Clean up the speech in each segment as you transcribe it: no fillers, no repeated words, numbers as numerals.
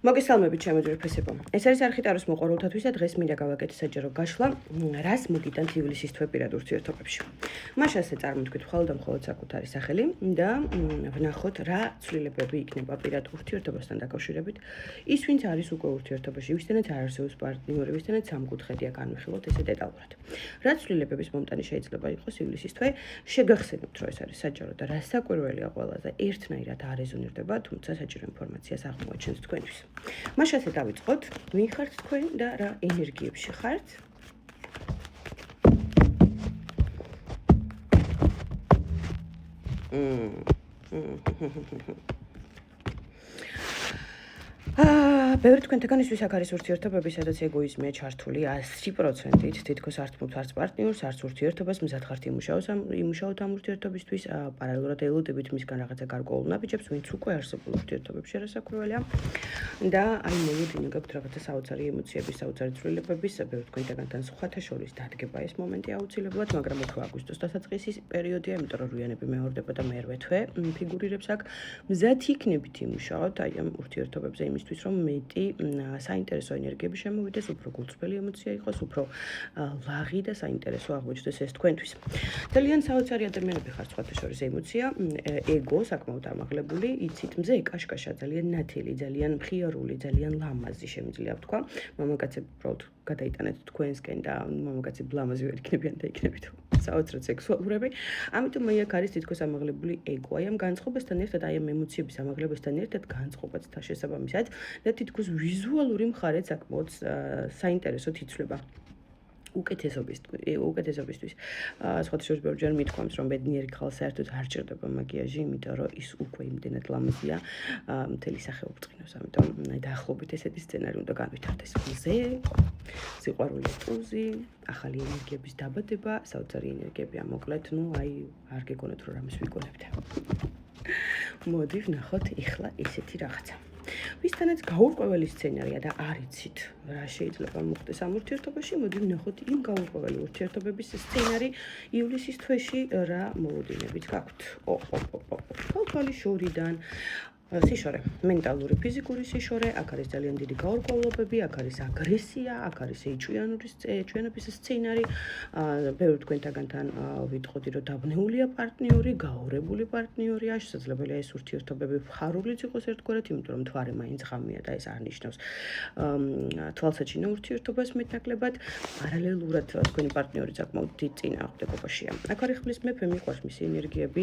მოგესალმებით ჩემო ძვირფესებო. ეს არის არქიტაროს მოყვარულთათვის და დღეს მინდა გავაკეთე საჯარო გაშლა, რას მოგიტანთ ივლისის თვე პირად ურთიერთობებში. მას ასე წარმოთქვით მხოლოდ და მხოლოდ საკუთარი სახელი და ვნახოთ რა ცვლილებები იქნება პირად ურთიერთობასთან დაკავშირებით. ის ვინც არის უკვე ურთიერთობაში, ვისთანაც არ არსებობს პარტნიორი, ვისთანაც სამკუთხედია განვიხილოთ ესე დეტალურად. რა ცვლილებების მომტანი შეიძლება იყოს ივლისის თვე? შეგახსენებთ, რომ ეს არის საჯარო და რასაკვირველია ყველაზე ერთნაირად არ რეზონირდება, თუმცა საჭირო ინფორმაციას აღმოაჩენთ თქვენთვის. მაშინ ასე დავიწყოთ, ვინ ხართ თქვენ და რა ენერგიებში ხართ? ბევრი თქვენთაგანისთვის აქ არის ურთიერთობები, სადაც ეგოიზმია ჩართული 100%-ით, თითქოს არც პარტნიორს, არც ურთიერთობას მზად ხართ იმუშაოთ ამ ურთიერთობისთვის, პარალელურად ელოდებით მისგან რაღაცა გარკვეულ ნაბიჯებს, ვინც უკვე არსებულ ურთიერთობებში რასაკვირველია. და აი მოვიდინებთ რაღაცა საოცარი ემოციების, საოცარი ცვლილებების, ბევრი თქვენთაგანთან სხვათა შორის დადგება ეს მომენტი აუცილებლად, მაგრამ უფრო აგვისტოს დასაწყისის პერიოდია, იმიტომ რომ რუიანები მეორდება და მერვე თვე ფიგურირებს აქ. მზად იქნებით იმუშაოთ აი ამ ურთიერთობებზე იმისთვის, რომ მეტი საინტერესო ენერგიები შემოვიდეს, უფრო გულწრფელი ემოცია იყოს, უფრო ლაღი და საინტერესო აღმოჩნდეს ეს თქვენთვის. ძალიან საოცარი ადამიანები ხართ სხვათა შორის ემოცია, ეგო საკმაოდ ამაღლებული, იცით მზე კაშკაშა, ძალიან ნათელი, ძალიან მხიარული, ძალიან ლამაზი შემიძლია ვთქვა. მამაკაცები უბრალოდ გადაიტანეთ თქვენსკენ და მამაკაცები ლამაზი ვერ იქნებიან და იქნებით საოცრად სექსუალურები. ამიტომ აი აქ არის თითქოს ამაღლებული ეგო. აი ამ განწყობასთან ერთად, აი ამ ემოციების ამაღლებასთან ერთად განწყობაც შესაბამისად და თითქოს ვიზუალური მხარეც საკმაოდ საინტერესოდ იცვლება. უკეთესობისთვის. სხვათა შორის ბევრჯერ მithქვამს, რომ ბედნიერი ხალხს საერთოდ არ ჭირდება მაკიაჟი, იმიტომ რომ ის უკვე იმდენად ლამაზია, მთელი სახე უბწყინოს. ამიტომ დაახლოებით ესეთი სცენარი უნდა განვითარდეს. მზე, სიყვარული ტუზი, ახალი ენერგიების დაბადება, საოცარი ენერგიები ამოკლეთ, აი არ გეგონოთ რომ რამეს ვიგონებთ. მოდი ვნახოთ ეხლა ესეთი რაღაცა. ვისთანაც გაურკვეველი სცენარია და არ იცით რა შეიძლება მოხდეს ამ ურთიერთობაში, მოდი ვნახოთ იმ გაურკვეველი ურთიერთობების სცენარი ივლისის თვეში რა მოლოდინებით გაქვთ. თვალთვალი შორიდან სიშორე, მენტალური, ფიზიკური სიშორე, აქ არის ძალიან დიდი გაურკვევლობები, აქ არის აგრესია, აქ არის ეჭვიანობის სცენარი, ბევრი თქვენთაგანთან ვიტყოდი, რომ დაბნეულია პარტნიორი, გაურებული პარტნიორია, შესაძლებელია ეს ურთიერთობები მხარულიც იყოს ერთგვარად, იმიტომ რომ თვარე მაინც ღამეა და ეს არ ნიშნავს თვალსაჩინო ურთიერთობას მეტნაკლებად, პარალელურად თქვენი პარტნიორი საკმაოდ დიდ წინააღმდეგობაშია. აქ არის ხმლის მეფე, მიყვარს მისი ენერგიები,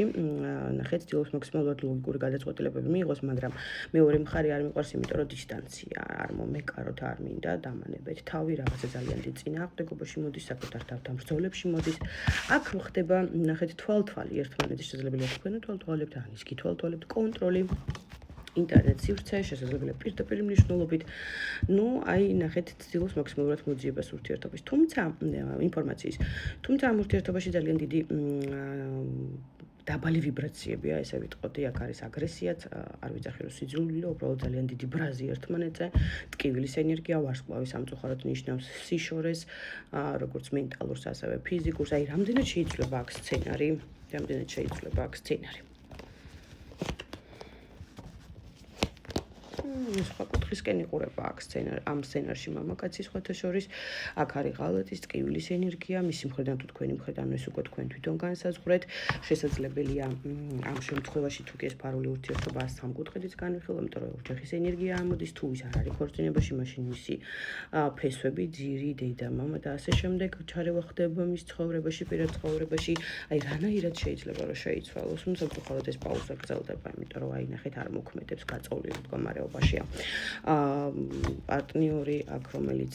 ნახეთ, ცდილობს მაქსიმალურად ლოგიკური გადაწყვეტილებები მიიღოს, მაგრამ მეორე მხარე არ მიყვარს, იმიტომ რომ დისტანცია, არ მომეკაროთ, არ მინდა დამანებეთ თავი, რაღაცა ძალიან დიდ წინააღმდეგობაში მოდის, საკუთარ თავთან ბრძოლებში მოდის. აქ ხდება, ნახეთ, თვალთვალი ერთმანეთის შესაძლებელია თქვენ თვალთვალებთ, ან ის კი თვალთვალებთ, კონტროლი. ინტერნეტ სივრცე, შესაძლებელია პირდაპირ მნიშვნელობით. აი ნახეთ, ცდილობს მაქსიმალურად მოძიებას ურთიერთობის. თუმცა ამ ურთიერთობაში ძალიან დიდი დაბალი ვიბრაციებია, ესე ვიტყოდი, აქ არის აგრესიაც, არ ვიცახი რომ სიძულვილო, უბრალოდ ძალიან დიდი ბრაზი ერთმანეთზე, ტკივილის ენერგია, ვარსკვლავის სამწუხაროდ ნიშნავს სიშორეს, როგორც მენტალურს, ასევე ფიზიკურს, აი რამდენად შეიძლება აქ სცენარი. სხვა კუთხისკენ იყურება აქ ამ სცენარში მამაკაცი სხვათა შორის, აქ არის ღალატის, ტკივილის ენერგია, მისი მხრიდან თუ თქვენი მხრიდან ეს უკვე თქვენ თვითონ განსაზღვრეთ. შესაძლებელია ამ შემთხვევაში თუ კი ეს ფარული ურთიერთობა სამკუთხედიც განვიხილო, იმიტომ რომ ოჯახის ენერგია ამოდის, თუ ის არ არის ქორწინებაში, მაშინ მისი ფესვები, ძირი, დედა, მამა და ასე შემდეგ ჩარევა ხდება მის ცხოვრებაში, პირად ცხოვრებაში. აი რანაირად შეიძლება რომ შეიცვალოს, სამწუხაროდ ეს პაუზა გრძელდება, იმიტომ რომ აი ნახეთ არ მოქმედებს გაწეული მდგომარეობაში. პარტნიორი აქ, რომელიც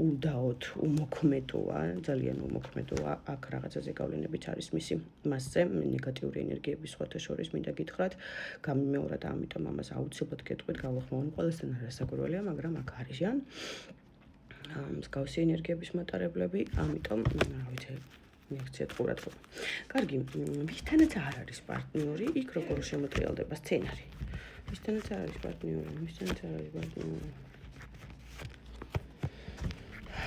უდაოდ უმოქმედოა, ძალიან უმოქმედოა, აქ რაღაცაზე გავლენებიც არის მისი მასზე, ნეგატიური ენერგიების სხვათა შორის მინდა გითხრათ, გამიმეორა და ამიტომ ამას აუცილებლად გეტყვით, გავლახმოვანი ყველასთან რასაკვირველია, მაგრამ აქ არიან მსგავსი ენერგიების მატარებლები, ამიტომ რა ვიცი, მიაქციეთ ყურადღება. კარგი, ვისთანაც არ არის პარტნიორი, იქ როგორ შემოტრიალდება სცენარი. ვისთანაც არ არის პარტნიორი.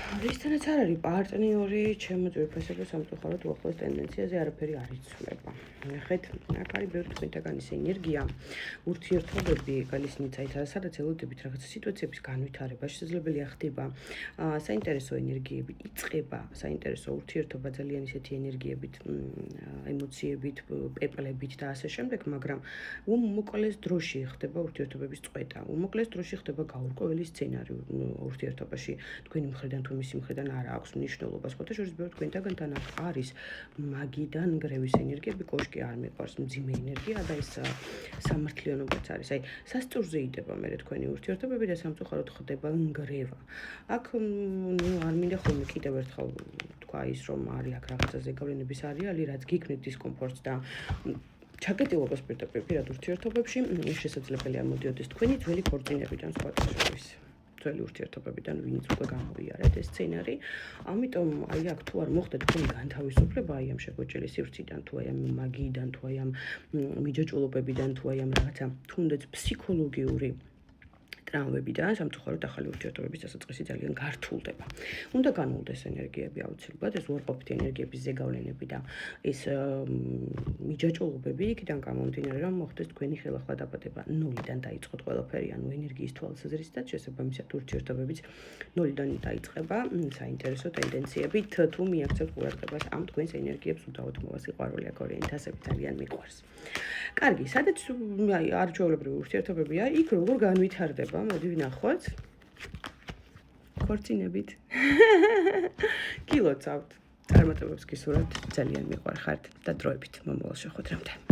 რისთანაც არ არის პარტნიორი, ჩემო ძვირფასებო სამწუხაროდ უახლოეს ტენდენციაზე არაფერი არ იცვლება. ნახეთ, აქ არის ბევრი თქვენთაგან ის ენერგია, ურთიერთობები, გალისნით სადაც ელოდებით რაღაცა სიტუაციების განვითარება, შესაძლებელია ხდება საინტერესო ენერგიები, იწყება საინტერესო ურთიერთობა ძალიან ისეთი ენერგიებით, ემოციებით, პეპლებით და ასე შემდეგ, მაგრამ უმოკლეს დროში ხდება ურთიერთობების წყვეტა. უმოკლეს დროში ხდება გაურკვეველი სცენარი ურთიერთობაში. თქვენი მხრიდან თუ მისი მხრიდან არ აქვს მნიშვნელობას. ხოთა შორის ბევრი თქვენთაგან არის მაგიდან გრევის ენერგიები, კოშკი არ მიყვარს, მძიმე ენერგია და ეს სამართლიანობაც არის. აი, სასწურზე იდება მე თქვენი ურთიერთობები და სამწუხაროდ ხდება გრევა. აქ არ მინდა ხოლმე კიდევ ერთხელ თქვა ის, რომ არის აქ რაღაცა ზეგავლენების არეალი, რაც გიქმნით დისკომფორტს და ჩაკეტილობას პირდაპირ ურთიერთობებში, შესაძლებელია მოდიოდეს თქვენი ძველი ქორწინებიდან სხვათა შორის. ძველი ურთიერთობებიდან ვინც უკვე გამოვიარეთ ეს სცენარი. ამიტომ აი აქ თუ არ მოხდა თქვენი განთავისუფლება აი ამ შეგვეჭელი სივრციდან, თუ აი ამ მაგიიდან, თუ აი ამ მიჯაჭვულობებიდან, თუ აი ამ რაღაცა თუნდაც ფსიქოლოგიური ტრამვებიდან, სამწუხაროდ ახალი ურთიერთობების დასაწყისი ძალიან გართულდება. უნდა განულდეს ენერგიები აუცილებლად, ეს უარყოფითი ენერგიების ზეგავლენები და ეს მიჯაჭვულობები იქიდან გამომდინარე, რომ მოხდეს თქვენი ხელახლა დაბადება. ნულიდან დაიწყოთ ყველაფერი, ანუ ენერგიის თვალსაზრისით, შესაბამისად ურთიერთობებიც ნულიდან დაიწყება, საინტერესო ტენდენციებით, თუ მიაქცევთ ყურადღებას ამ თქვენს ენერგიებს, უდაოდ მოსიყვარული აქ ორიენტასები ძალიან მიყვარს. კარგი, სადაც აი არჩეულებრივი ურთიერთობებია, იქ როგორ განვითარდება? მოდი ვნახოთ. ქორწინებით. გილოცავთ. წარმატებებს გისურვებთ, ძალიან მიყვარხართ და დროებით მომავალ შეხვედრამდე.